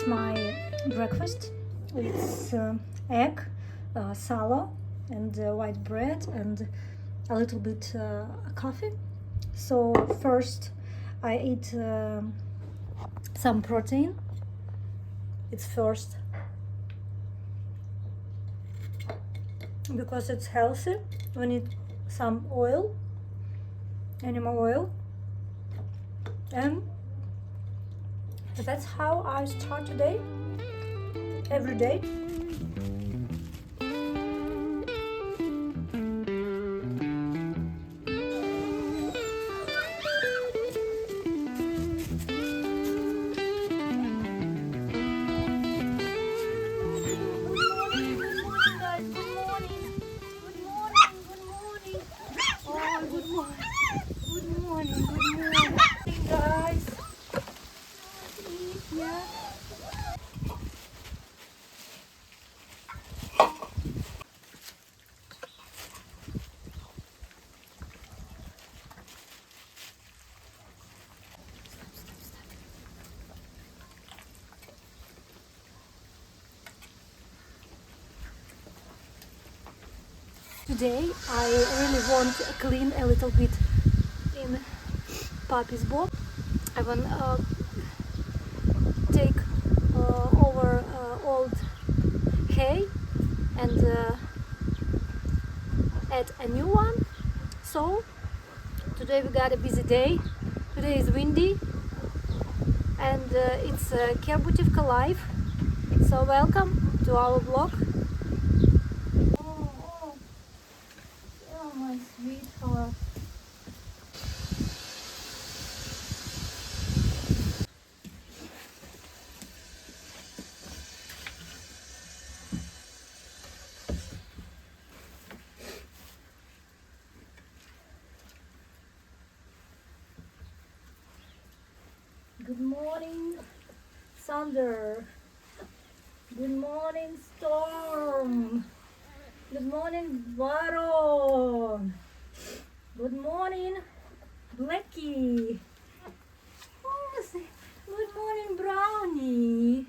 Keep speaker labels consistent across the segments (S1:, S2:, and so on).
S1: my breakfast. It's egg, salad, and white bread, and a little bit coffee. So first I eat some protein. It's first because it's healthy. We need some oil, animal oil, and that's how I start today, every day. Today I really want to clean a little bit in puppy's box. I want to take over old hay and add a new one. So today we got a busy day. Today is windy and it's Kerbutivka Live. So welcome to our vlog. My sweetheart. Good morning, Thunder. Good morning, Storm. Good morning, Baron. Good morning, Blackie. Oh, good morning, Brownie.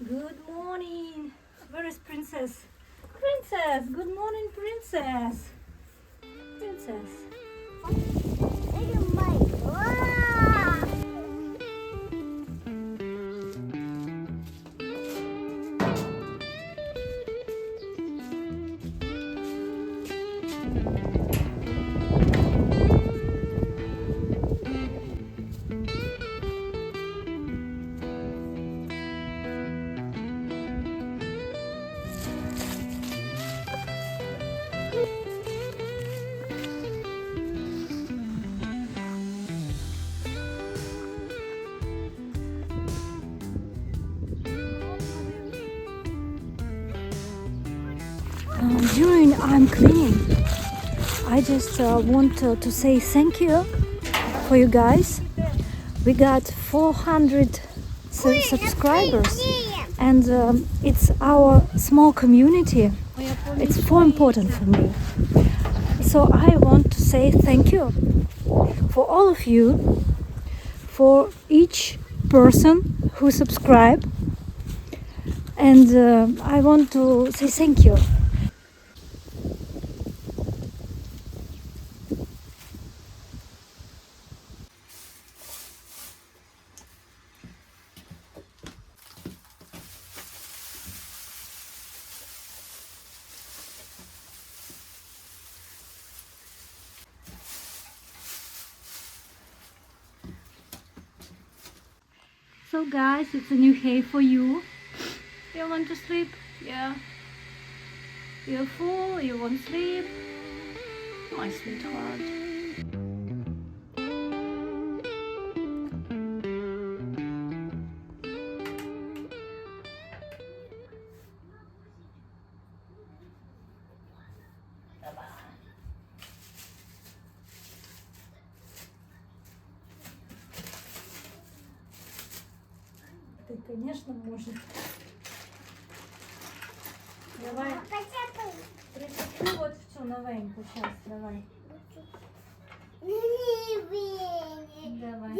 S1: Good morning. Where is Princess? Princess. Good morning, Princess. Princess. During I'm cleaning, I just want to say thank you for you guys. We got 400 subscribers, and it's our small community. It's so important for me. So I want to say thank you for all of you, for each person who subscribed, and I want to say thank you. So guys, it's a new hay for you. You want to sleep? Yeah. You're full, you want sleep? My sweetheart. Ты, конечно, можешь. Давай. Прицепи вот всю новенькую сейчас, давай. Давай.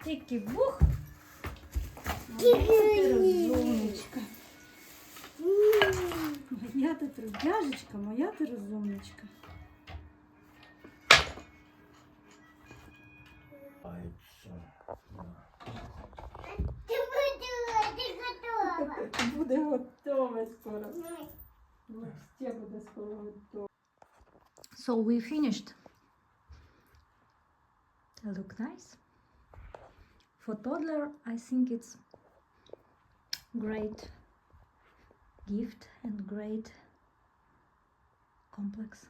S1: Тільки бух. Моя ти розумничка. Моя ти трудяжечка, моя ти розумничка. Буде готове скоро. Все буде скоро готове. So we finished. They look nice. For toddler, I think it's great gift and great complex.